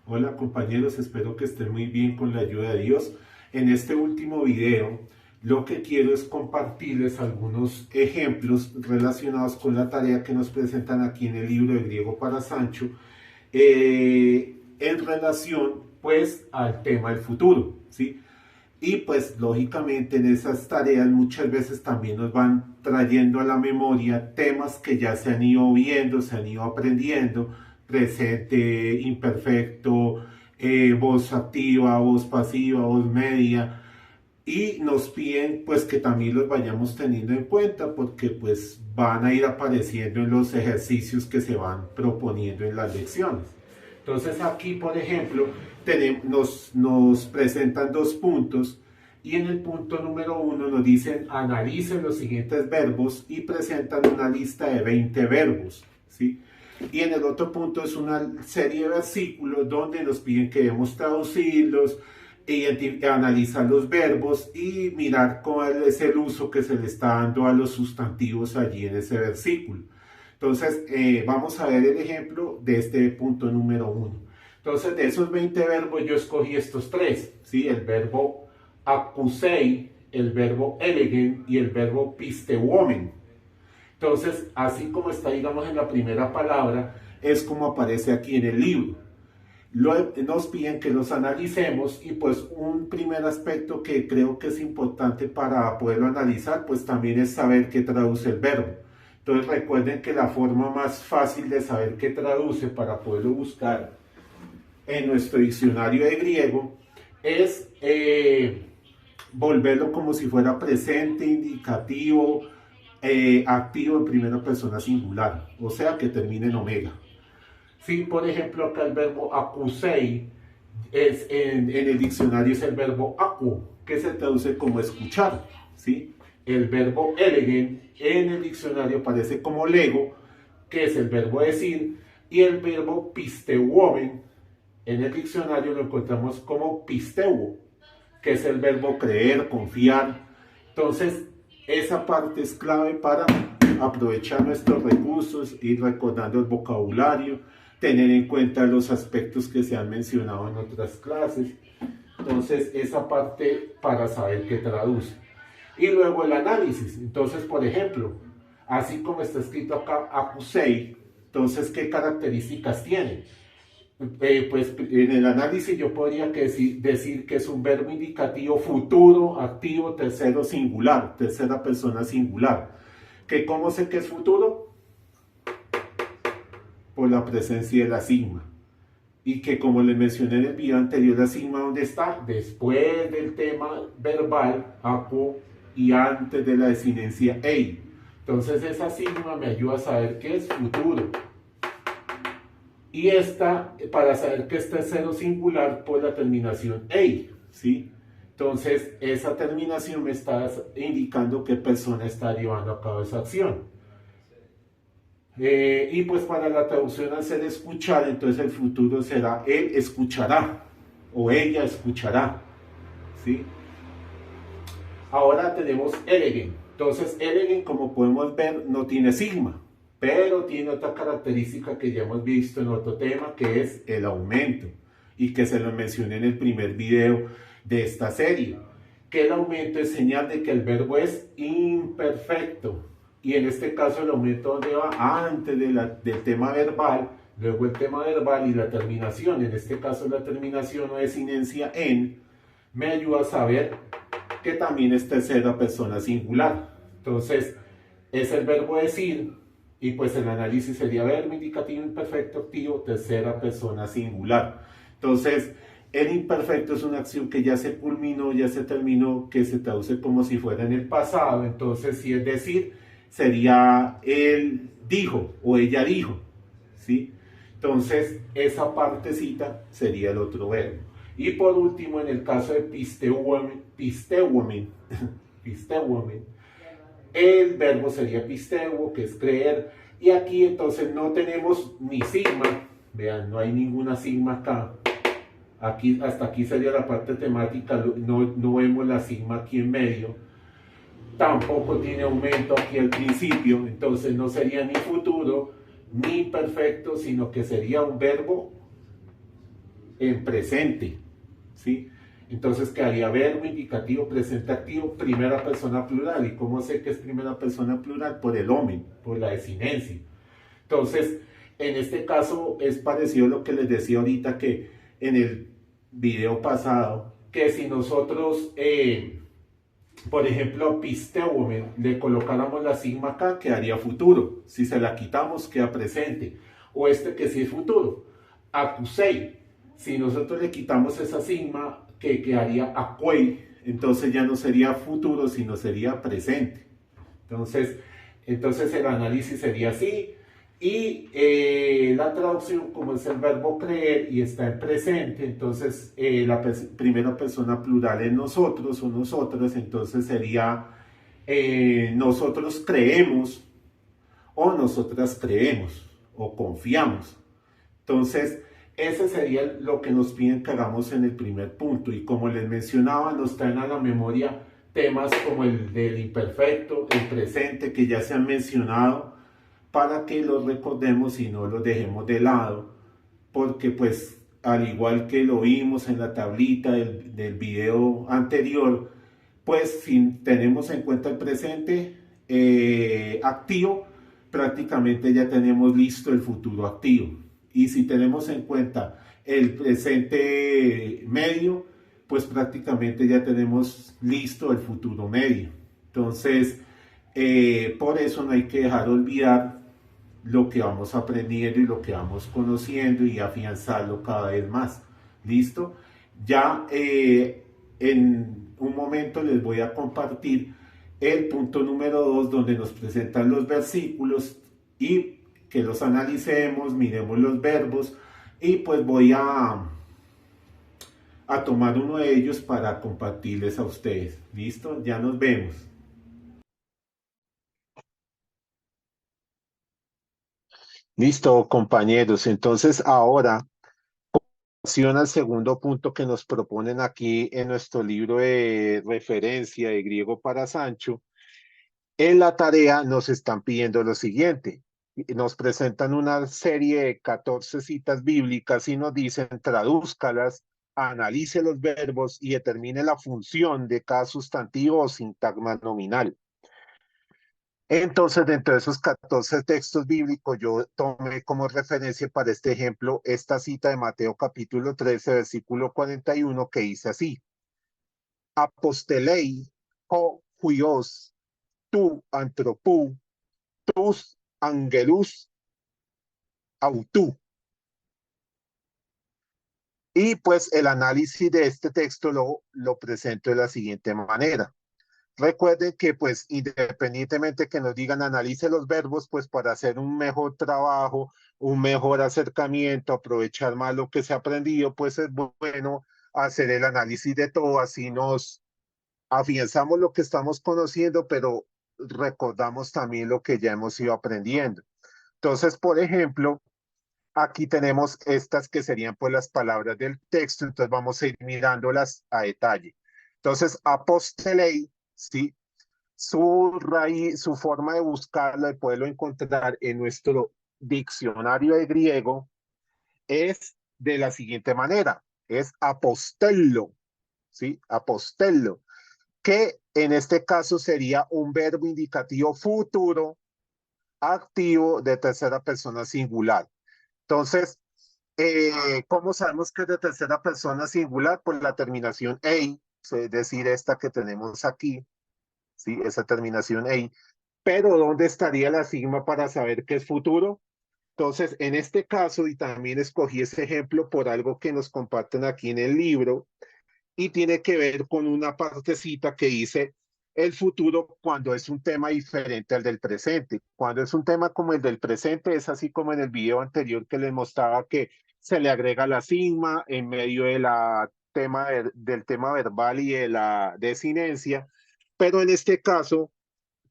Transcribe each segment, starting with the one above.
Hola compañeros, espero que estén muy bien con la ayuda de Dios. En este último video lo que quiero es compartirles algunos ejemplos relacionados con la tarea que nos presentan aquí en el libro de Griego para Sancho en relación pues al tema del futuro, ¿sí? Y pues lógicamente en esas tareas muchas veces también nos van trayendo a la memoria temas que ya se han ido viendo, se han ido aprendiendo, presente, imperfecto, voz activa, voz pasiva, voz media, y nos piden pues que también los vayamos teniendo en cuenta porque pues van a ir apareciendo en los ejercicios que se van proponiendo en las lecciones. Entonces aquí, por ejemplo, nos presentan dos puntos y en el punto número 1 nos dicen analice los siguientes verbos y presentan una lista de 20 verbos, ¿sí? Y en el otro punto es una serie de versículos donde nos piden que debemos traducirlos, analizar los verbos y mirar cuál es el uso que se le está dando a los sustantivos allí en ese versículo. Entonces, vamos a ver el ejemplo de este punto número 1. Entonces, de esos 20 verbos yo escogí estos tres, ¿sí? El verbo acusei, el verbo elegen y el verbo pisteuomen. Entonces, así como está, digamos, en la primera palabra, es como aparece aquí en el libro. Nos piden que los analicemos y pues un primer aspecto que creo que es importante para poderlo analizar, pues también es saber qué traduce el verbo. Entonces recuerden que la forma más fácil de saber qué traduce para poderlo buscar en nuestro diccionario de griego es volverlo como si fuera presente, indicativo, activo en primera persona singular, o sea que termine en omega. Sí, por ejemplo, acá el verbo acusei en el diccionario es el verbo acu, que se traduce como escuchar, ¿sí? El verbo elegen en el diccionario aparece como lego, que es el verbo decir, y el verbo pisteuomen en el diccionario lo encontramos como pisteuo, que es el verbo creer, confiar. Entonces, esa parte es clave para aprovechar nuestros recursos, ir recordando el vocabulario, tener en cuenta los aspectos que se han mencionado en otras clases. Entonces, esa parte para saber qué traduce. Y luego el análisis. Entonces, por ejemplo, así como está escrito acá, acusei, entonces, ¿qué características tiene? Pues en el análisis yo podría decir que es un verbo indicativo futuro, activo, tercero singular, tercera persona singular. ¿Que cómo sé que es futuro? Por la presencia de la sigma. Y que como les mencioné en el video anterior, la sigma ¿dónde está? Después del tema verbal, apo, y antes de la desinencia ei. Entonces esa sigma me ayuda a saber qué es futuro. Y esta, para saber que este es cero singular, por la terminación ei, ¿sí? Entonces esa terminación me está indicando qué persona está llevando a cabo esa acción. Y pues para la traducción al ser escuchar, entonces el futuro será él escuchará o ella escuchará, ¿sí? Ahora tenemos elegen. Entonces elegen, como podemos ver, no tiene sigma, pero tiene otra característica que ya hemos visto en otro tema, que es el aumento, y que se lo mencioné en el primer video de esta serie, que el aumento es señal de que el verbo es imperfecto. Y en este caso el aumento donde va antes del tema verbal, luego el tema verbal y la terminación. En este caso la terminación o desinencia en me ayuda a saber que también es tercera persona singular. Entonces es el verbo decir y pues el análisis sería verbo indicativo imperfecto activo tercera persona singular. Entonces el imperfecto es una acción que ya se culminó, ya se terminó, que se traduce como si fuera en el pasado. Entonces si es decir, sería él dijo o ella dijo, ¿sí? Entonces esa partecita sería el otro verbo. Y por último, en el caso de pisteuomen, el verbo sería pisteuo, que es creer, y aquí entonces no tenemos ni sigma, vean, no hay ninguna sigma acá. Aquí, hasta aquí sería la parte temática, no vemos la sigma aquí en medio. Tampoco tiene aumento aquí al principio, entonces no sería ni futuro ni imperfecto, sino que sería un verbo en presente, ¿sí? Entonces quedaría verbo, indicativo, presente activo, primera persona plural. ¿Y cómo sé que es primera persona plural? Por el omen, por la desinencia. Entonces, en este caso es parecido a lo que les decía ahorita que en el video pasado, que si nosotros, por ejemplo, a pisteumen le colocáramos la sigma acá, quedaría futuro. Si se la quitamos, queda presente. O este que sí es futuro. Acusei, si nosotros le quitamos esa sigma, que quedaría acuei, entonces ya no sería futuro, sino sería presente. Entonces, entonces el análisis sería así. Y la traducción, como es el verbo creer y está en presente, entonces la primera persona plural es nosotros o nosotras, entonces sería nosotros creemos o nosotras creemos o confiamos. Entonces, ese sería lo que nos piden que hagamos en el primer punto. Y como les mencionaba, nos traen a la memoria temas como el del imperfecto, el presente, que ya se han mencionado, para que los recordemos y no los dejemos de lado. Porque pues, al igual que lo vimos en la tablita del video anterior, pues si tenemos en cuenta el presente activo, prácticamente ya tenemos listo el futuro activo. Y si tenemos en cuenta el presente medio, pues prácticamente ya tenemos listo el futuro medio. Entonces, por eso no hay que dejar olvidar lo que vamos aprendiendo y lo que vamos conociendo y afianzarlo cada vez más. ¿Listo? Ya en un momento les voy a compartir el punto número 2 donde nos presentan los versículos y que los analicemos, miremos los verbos y pues voy a tomar uno de ellos para compartirles a ustedes. ¿Listo? Ya nos vemos. Listo, compañeros. Entonces ahora al segundo punto que nos proponen aquí en nuestro libro de referencia de griego para Sancho. En la tarea nos están pidiendo lo siguiente. Nos presentan una serie de 14 citas bíblicas y nos dicen tradúzcalas, analice los verbos y determine la función de cada sustantivo o sintagma nominal. Entonces, dentro de esos 14 textos bíblicos, yo tomé como referencia para este ejemplo esta cita de Mateo capítulo 13, versículo 41, que dice así: Apostelei ho huios tu antropou tus angelus autu. Y pues el análisis de este texto lo presento de la siguiente manera. Recuerden que pues independientemente que nos digan analice los verbos, pues para hacer un mejor trabajo, un mejor acercamiento, aprovechar más lo que se ha aprendido, pues es bueno hacer el análisis de todo, así nos afianzamos lo que estamos conociendo, pero recordamos también lo que ya hemos ido aprendiendo. Entonces, por ejemplo, aquí tenemos estas que serían pues las palabras del texto, entonces vamos a ir mirándolas a detalle. Entonces, apostelei, ¿sí? Su raíz, su forma de buscarlo, de poderlo encontrar en nuestro diccionario de griego es de la siguiente manera, es apostello, ¿sí? Apostello, que en este caso sería un verbo indicativo futuro activo de tercera persona singular. Entonces, ¿cómo sabemos que es de tercera persona singular? Por la terminación "ei", es decir, esta que tenemos aquí, ¿sí? Esa terminación "ei". Pero ¿dónde estaría la sigma para saber que es futuro? Entonces, en este caso, y también escogí ese ejemplo por algo que nos comparten aquí en el libro, y tiene que ver con una partecita que dice el futuro cuando es un tema diferente al del presente. Cuando es un tema como el del presente, es así como en el video anterior que les mostraba que se le agrega la sigma en medio de del tema verbal y de la desinencia, pero en este caso,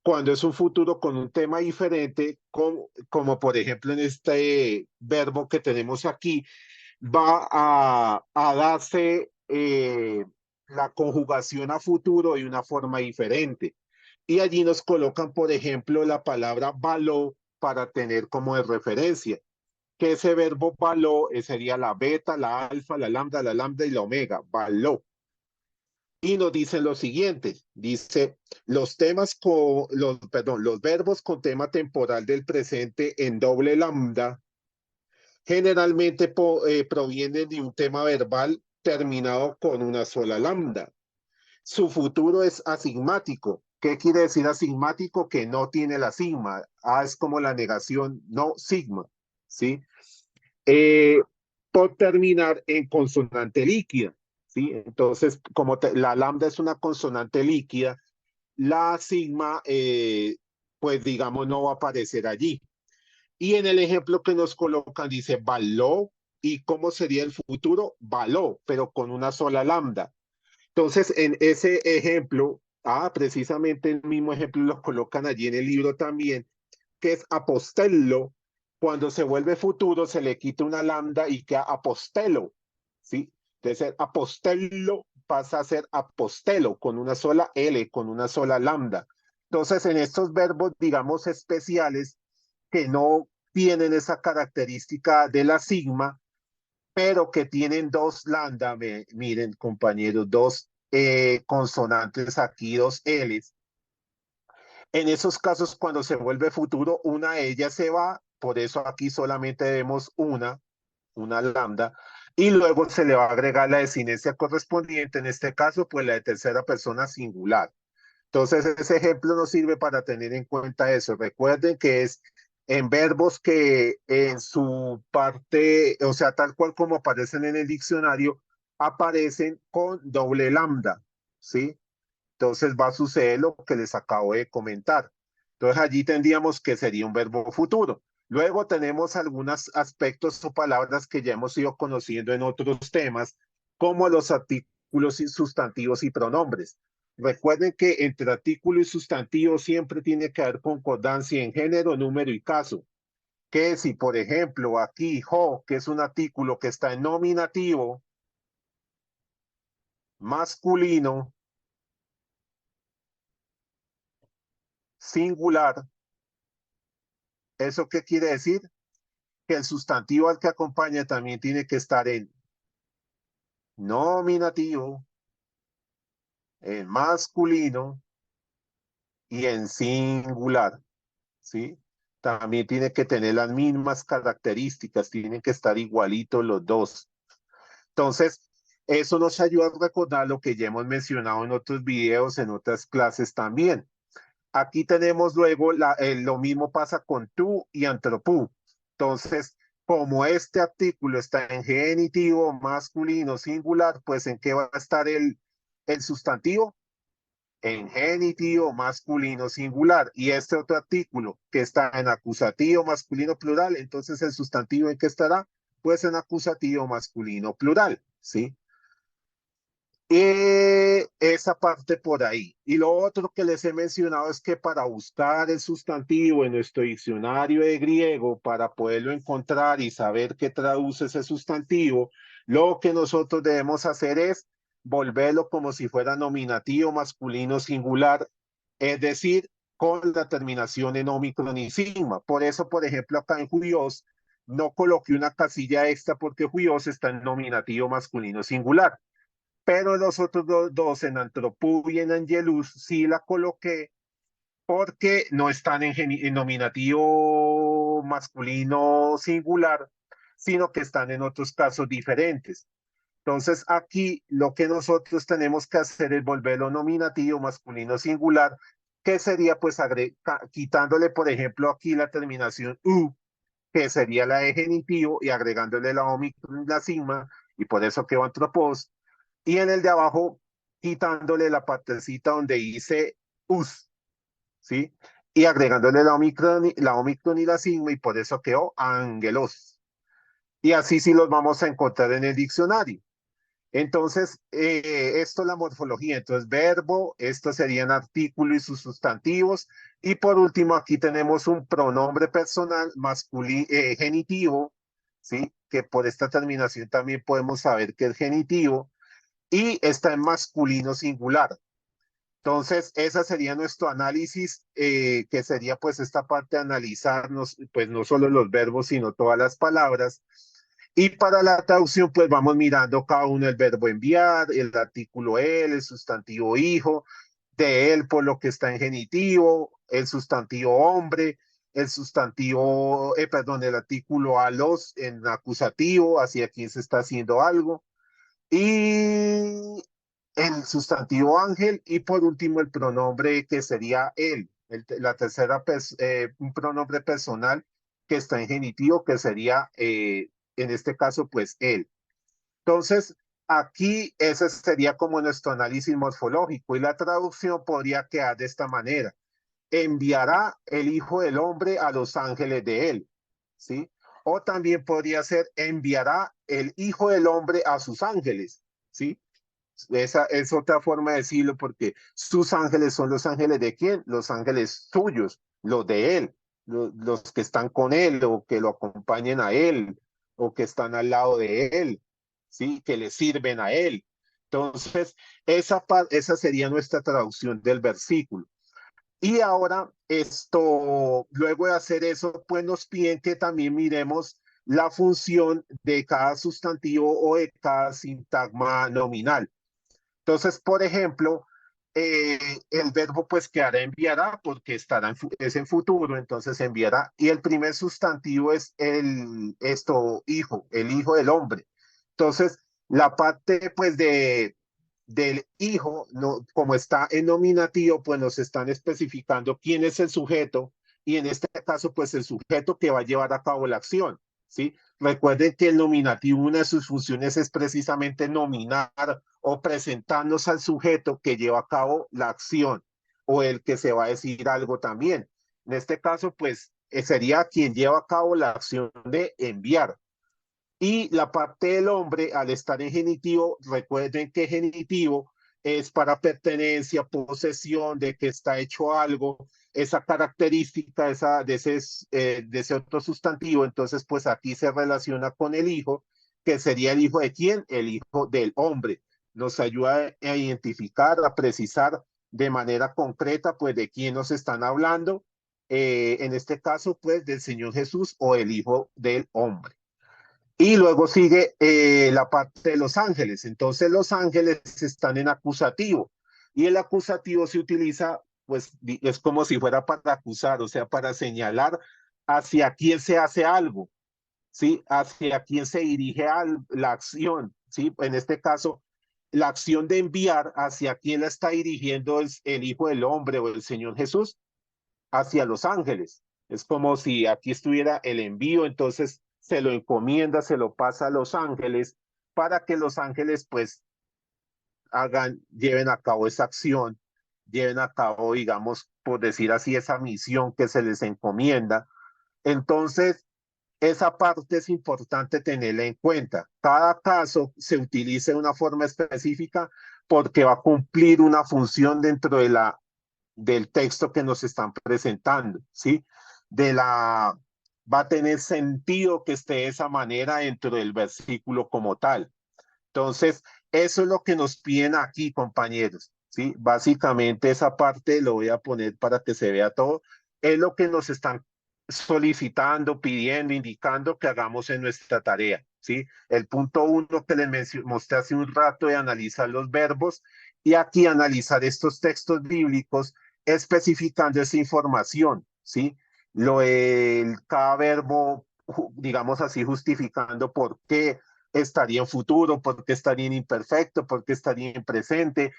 cuando es un futuro con un tema diferente, como por ejemplo en este verbo que tenemos aquí, va a darse la conjugación a futuro de una forma diferente. Y allí nos colocan, por ejemplo, la palabra való para tener como de referencia. que ese verbo való sería la beta, la alfa, la lambda y la omega, való. Y nos dicen lo siguiente, dice, los verbos con tema temporal del presente en doble lambda generalmente provienen de un tema verbal terminado con una sola lambda. Su futuro es asigmático. ¿Qué quiere decir asigmático? Que no tiene la sigma. A es como la negación, no sigma, ¿sí? Eh, por terminar en consonante líquida, ¿sí? Entonces, como la lambda es una consonante líquida, la sigma, pues digamos, no va a aparecer allí. Y en el ejemplo que nos colocan dice való, y cómo sería el futuro, való, pero con una sola lambda. Entonces, en ese ejemplo, precisamente el mismo ejemplo lo colocan allí en el libro también, que es apostello. Cuando se vuelve futuro, se le quita una lambda y queda apostelo, ¿sí? De ser apostello pasa a ser apostelo, con una sola L, con una sola lambda. Entonces, en estos verbos, digamos, especiales, que no tienen esa característica de la sigma, pero que tienen dos lambda, miren compañeros, dos consonantes aquí, dos L's. En esos casos, cuando se vuelve futuro, una de ellas se va, por eso aquí solamente vemos una lambda, y luego se le va a agregar la desinencia correspondiente, en este caso, pues la de tercera persona singular. Entonces, ese ejemplo nos sirve para tener en cuenta eso. Recuerden que es en verbos que en su parte, o sea, tal cual como aparecen en el diccionario, aparecen con doble lambda, ¿sí? Entonces va a suceder lo que les acabo de comentar. Entonces allí tendríamos que sería un verbo futuro. Luego tenemos algunos aspectos o palabras que ya hemos ido conociendo en otros temas, como los artículos y sustantivos y pronombres. Recuerden que entre artículo y sustantivo siempre tiene que haber concordancia en género, número y caso. Que si, por ejemplo, aquí jo, que es un artículo que está en nominativo masculino, singular, ¿eso qué quiere decir? Que el sustantivo al que acompaña también tiene que estar en nominativo, en masculino y en singular, ¿sí? También tiene que tener las mismas características, tienen que estar igualitos los dos. Entonces, eso nos ayuda a recordar lo que ya hemos mencionado en otros videos, en otras clases también. Aquí tenemos luego, lo mismo pasa con tú y antropú. Entonces, como este artículo está en genitivo, masculino, singular, pues ¿en qué va a estar el sustantivo? En genitivo, masculino, singular. Y este otro artículo que está en acusativo, masculino, plural, entonces el sustantivo ¿en qué estará? Pues en acusativo, masculino, plural, ¿sí? Esa parte por ahí. Y lo otro que les he mencionado es que para buscar el sustantivo en nuestro diccionario de griego, para poderlo encontrar y saber qué traduce ese sustantivo, lo que nosotros debemos hacer es volverlo como si fuera nominativo masculino singular, es decir, con la terminación en ómicron y sigma. Por eso, por ejemplo, acá en Juios no coloqué una casilla extra porque Juios está en nominativo masculino singular, pero los otros dos en Antropú y en Angelus sí la coloqué porque no están en nominativo masculino singular, sino que están en otros casos diferentes. Entonces aquí lo que nosotros tenemos que hacer es volverlo nominativo masculino singular, que sería pues quitándole por ejemplo aquí la terminación u, que sería la de genitivo, y agregándole la omicron y la sigma, y por eso quedó antropos, y en el de abajo quitándole la partecita donde dice us, ¿sí? Y agregándole la omicron y la sigma, y por eso quedó angelos. Y así sí los vamos a encontrar en el diccionario. Entonces, esto es la morfología. Entonces, verbo, estos serían artículo y sus sustantivos. Y por último, aquí tenemos un pronombre personal masculino, genitivo, ¿sí? Que por esta terminación también podemos saber que es genitivo y está en masculino singular. Entonces, ese sería nuestro análisis, que sería pues esta parte de analizarnos, pues no solo los verbos, sino todas las palabras. Y para la traducción, pues vamos mirando cada uno el verbo enviar, el artículo él, el sustantivo hijo, de él por lo que está en genitivo, el sustantivo hombre, el sustantivo, perdón, el artículo a los en acusativo, hacia quien se está haciendo algo, y el sustantivo ángel, y por último el pronombre que sería él, la tercera, un pronombre personal que está en genitivo, que sería, en este caso, pues él. Entonces, aquí ese sería como nuestro análisis morfológico y la traducción podría quedar de esta manera. Enviará el Hijo del Hombre a los ángeles de él, ¿sí? O también podría ser enviará el Hijo del Hombre a sus ángeles, ¿sí? Esa es otra forma de decirlo porque sus ángeles son los ángeles de quién? Los ángeles suyos, los de él, los que están con él o que lo acompañen a él o que están al lado de él, ¿sí? Que le sirven a él. Entonces, esa sería nuestra traducción del versículo. Y ahora esto, luego de hacer eso, pues nos piden que también miremos la función de cada sustantivo o de cada sintagma nominal. Entonces, por ejemplo, el verbo pues que hará enviará porque estará es en futuro, entonces enviará. Y el primer sustantivo es hijo, el hijo del hombre. Entonces, la parte pues del hijo, no, como está en nominativo, pues nos están especificando quién es el sujeto y en este caso pues el sujeto que va a llevar a cabo la acción, ¿sí? Recuerden que el nominativo, una de sus funciones es precisamente nominar o presentarnos al sujeto que lleva a cabo la acción o el que se va a decir algo también. En este caso, pues sería quien lleva a cabo la acción de enviar. Y la parte del hombre, al estar en genitivo, recuerden que genitivo es para pertenencia, posesión, de que está hecho algo, esa característica de ese otro sustantivo. Entonces, pues aquí se relaciona con el hijo, que sería el hijo de quién? El hijo del hombre. Nos ayuda a identificar, a precisar de manera concreta, pues, de quién nos están hablando. En este caso, pues, del Señor Jesús o el hijo del hombre. Y luego sigue la parte de los ángeles. Entonces los ángeles están en acusativo y el acusativo se utiliza, pues es como si fuera para acusar, o sea, para señalar hacia quién se hace algo, ¿sí? Hacia quién se dirige la acción, ¿sí? En este caso, la acción de enviar, hacia quién la está dirigiendo es el Hijo del Hombre o el Señor Jesús, hacia los ángeles. Es como si aquí estuviera el envío, entonces se lo encomienda, se lo pasa a los ángeles para que los ángeles pues lleven a cabo esa acción, lleven a cabo, digamos, por decir así, esa misión que se les encomienda. Entonces, esa parte es importante tenerla en cuenta. Cada caso se utiliza de una forma específica porque va a cumplir una función dentro del texto que nos están presentando, ¿sí? Va a tener sentido que esté de esa manera dentro del versículo como tal. Entonces, eso es lo que nos piden aquí, compañeros, ¿sí? Básicamente esa parte lo voy a poner para que se vea todo. Es lo que nos están solicitando, pidiendo, indicando que hagamos en nuestra tarea, ¿sí? El punto uno que les mostré hace un rato de analizar los verbos y aquí analizar estos textos bíblicos especificando esa información, ¿sí? Cada verbo, digamos así, justificando por qué estaría en futuro, por qué estaría en imperfecto, por qué estaría en presente,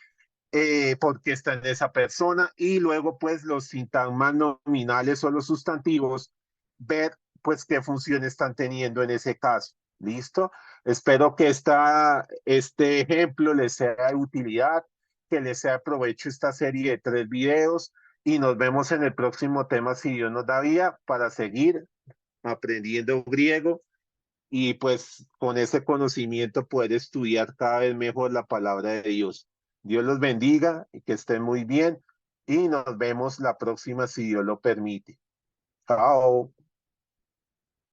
por qué está en esa persona y luego pues los sintagmas nominales o los sustantivos, ver pues qué función están teniendo en ese caso. ¿Listo? Espero que este ejemplo les sea de utilidad, que les sea de provecho esta serie de 3 videos y nos vemos en el próximo tema si Dios nos da vida para seguir aprendiendo griego y pues con ese conocimiento poder estudiar cada vez mejor la palabra de Dios. Dios los bendiga y que estén muy bien y nos vemos la próxima si Dios lo permite. Chao.